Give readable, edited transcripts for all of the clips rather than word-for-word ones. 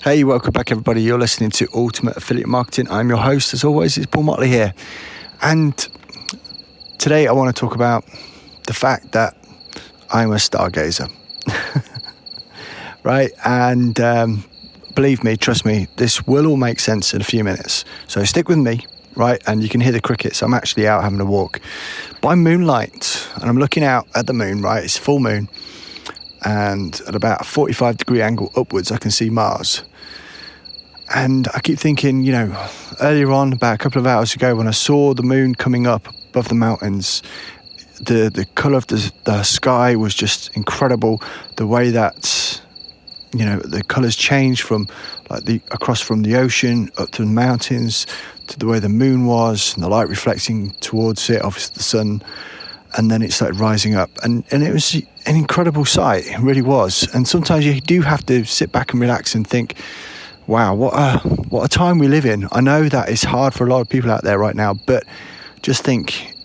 Hey, welcome back everybody. You're listening to Ultimate Affiliate Marketing. I'm your host, as always, it's Paul Motley here. And today I want to talk about the fact that I'm a stargazer. Right? And believe me, trust me, this will all make sense in a few minutes. So stick with me, right? And you can hear the crickets. I'm actually out having a walk by moonlight and I'm looking out at the moon, right? It's full moon. And at about a 45-degree angle upwards, I can see Mars. And I keep thinking, earlier on, about a couple of hours ago, when I saw the moon coming up above the mountains, the colour of the sky was just incredible. The way that, the colours changed from across from the ocean up to the mountains, to the way the moon was, and the light reflecting towards it, obviously the sun. And then it started rising up, and it was an incredible sight. It really was. And sometimes you do have to sit back and relax and think, wow, what a time we live in. I know that it's hard for a lot of people out there right now, but just think,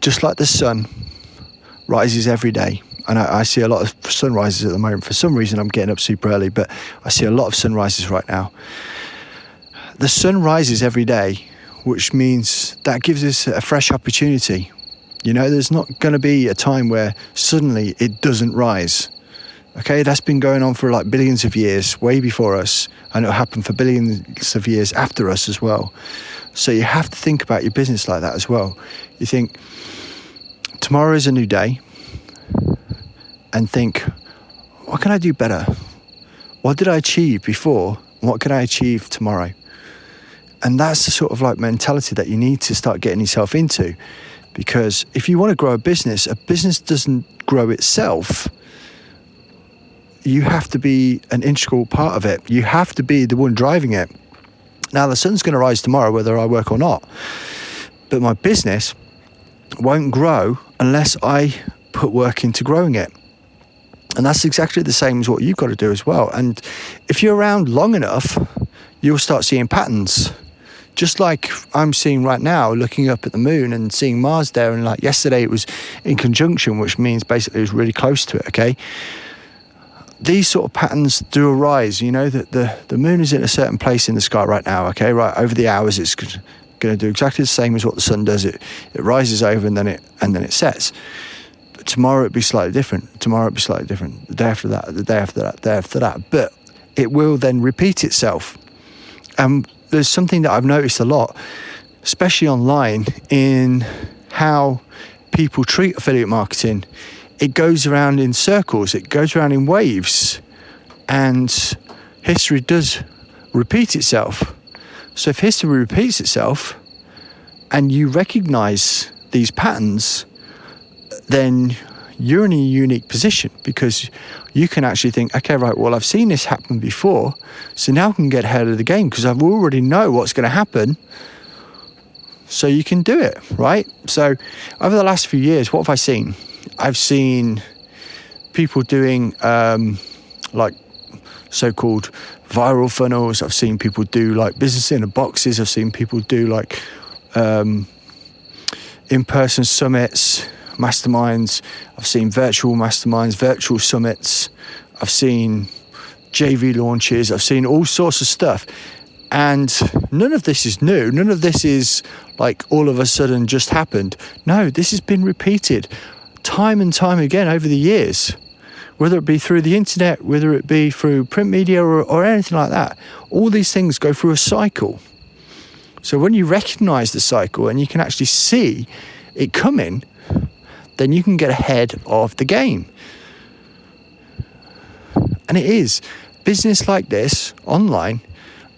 just like the sun rises every day, and I see a lot of sunrises at the moment. For some reason, I'm getting up super early, but I see a lot of sunrises right now. The sun rises every day, which means that gives us a fresh opportunity. There's not going to be a time where suddenly it doesn't rise. Okay, that's been going on for like billions of years, way before us, and it'll happen for billions of years after us as well. So you have to think about your business like that as well. You think, tomorrow is a new day, and think, what can I do better? What did I achieve before? What can I achieve tomorrow? And that's the sort of like mentality that you need to start getting yourself into. Because if you want to grow a business doesn't grow itself. You have to be an integral part of it. You have to be the one driving it. Now, the sun's going to rise tomorrow, whether I work or not. But my business won't grow unless I put work into growing it. And that's exactly the same as what you've got to do as well. And if you're around long enough, you'll start seeing patterns. Just like I'm seeing right now, looking up at the moon and seeing Mars there. And like yesterday, it was in conjunction, which means basically it was really close to it, okay? These sort of patterns do arise, that the moon is in a certain place in the sky right now, okay? Right, over the hours, it's going to do exactly the same as what the sun does. It rises over and then it sets. But tomorrow it'll be slightly different. Tomorrow it'll be slightly different. The day after that, the day after that, the day after that. But it will then repeat itself. There's something that I've noticed a lot, especially online, in how people treat affiliate marketing. It goes around in circles, it goes around in waves, and history does repeat itself. So if history repeats itself and you recognize these patterns, then you're in a unique position, because you can actually think, okay, right, well, I've seen this happen before, so now I can get ahead of the game because I already know what's going to happen, so you can do it, right? So over the last few years, what have I seen? I've seen people doing like so-called viral funnels. I've seen people do like business in a boxes. I've seen people do like in-person summits, masterminds. I've seen virtual masterminds, virtual summits. I've seen JV launches. I've seen all sorts of stuff. And none of this is new. None of this is like all of a sudden just happened. No, this has been repeated time and time again over the years, whether it be through the internet, whether it be through print media or anything like that. All these things go through a cycle. So when you recognize the cycle and you can actually see it coming, then you can get ahead of the game. And it is. Business like this, online,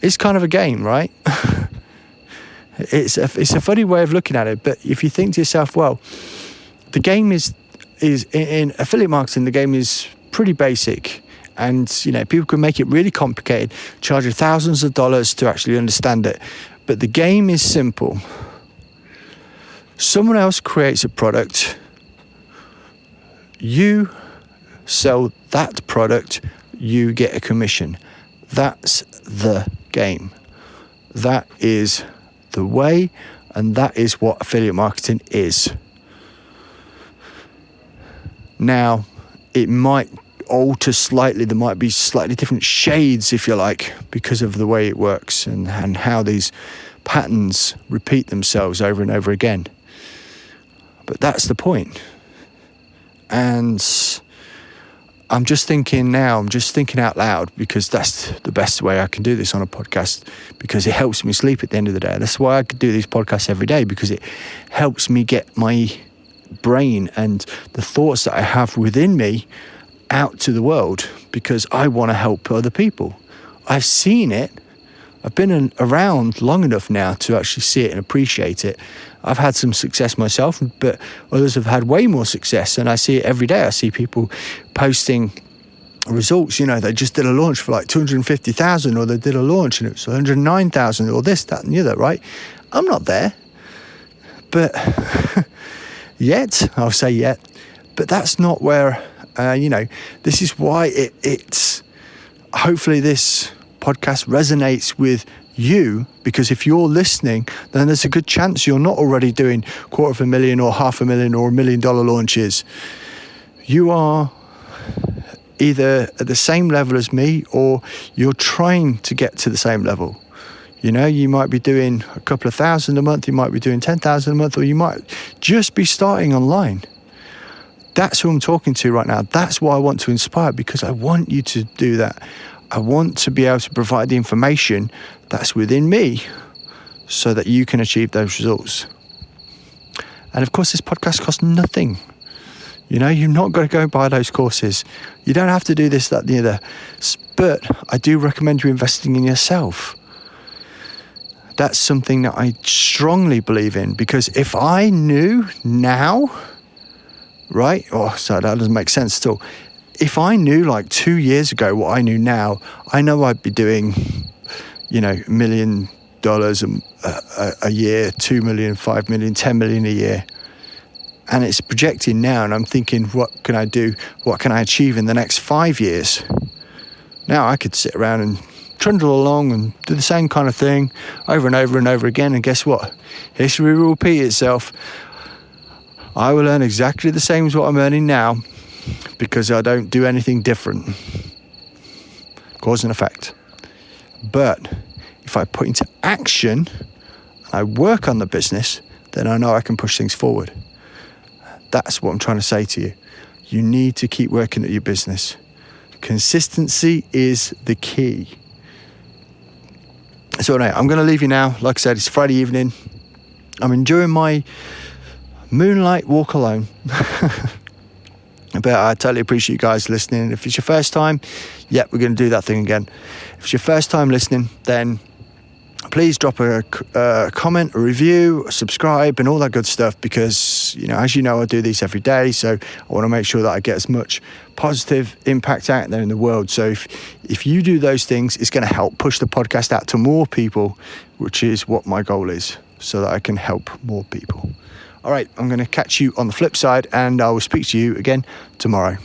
is kind of a game, right? It's a funny way of looking at it, but if you think to yourself, well, the game is in affiliate marketing, the game is pretty basic. And, people can make it really complicated, charge you thousands of dollars to actually understand it. But the game is simple. Someone else creates a product. You sell that product, you get a commission. That's the game. That is the way, and that is what affiliate marketing is. Now, it might alter slightly. There might be slightly different shades, if you like, because of the way it works and how these patterns repeat themselves over and over again. But that's the point. And I'm just thinking out loud, because that's the best way I can do this on a podcast, because it helps me sleep at the end of the day. That's why I could do these podcasts every day, because it helps me get my brain and the thoughts that I have within me out to the world, because I want to help other people. I've seen it. I've been around long enough now to actually see it and appreciate it. I've had some success myself, but others have had way more success, and I see it every day. I see people posting results. They just did a launch for like 250,000, or they did a launch and it was 109,000, or this, that, and the other, right? I'm not there, but yet, I'll say yet, but that's not where, this is why it's hopefully this podcast resonates with you, because if you're listening, then there's a good chance you're not already doing $250,000 or $500,000 or $1 million launches. You are either at the same level as me, or you're trying to get to the same level. You might be doing a couple of thousand a month, you might be doing 10,000 a month, or you might just be starting online. That's who I'm talking to right now. That's what I want to inspire, because I want you to do that. I want to be able to provide the information that's within me so that you can achieve those results. And of course, this podcast costs nothing. You're not going to go and buy those courses. You don't have to do this, that, and the other. But I do recommend you investing in yourself. That's something that I strongly believe in, because if I knew now, right? So that doesn't make sense at all. If I knew like 2 years ago what I knew now, I know I'd be doing, $1 million a year, 2 million, 5 million, 10 million a year. And it's projecting now, and I'm thinking, what can I do? What can I achieve in the next 5 years? Now I could sit around and trundle along and do the same kind of thing over and over and over again. And guess what? History will repeat itself. I will earn exactly the same as what I'm earning now, because I don't do anything different. Cause and effect. But if I put into action, I work on the business, then I know I can push things forward. That's what I'm trying to say to you. You need to keep working at your business. Consistency is the key. So anyway, I'm going to leave you now. Like I said, it's Friday evening. I'm enjoying my moonlight walk alone. But I totally appreciate you guys listening. If it's your first time, we're going to do that thing again. If it's your first time listening, then please drop a comment, a review, subscribe, and all that good stuff, because, as you know, I do these every day. So I want to make sure that I get as much positive impact out there in the world. So if you do those things, it's going to help push the podcast out to more people, which is what my goal is, so that I can help more people. All right, I'm going to catch you on the flip side, and I will speak to you again tomorrow.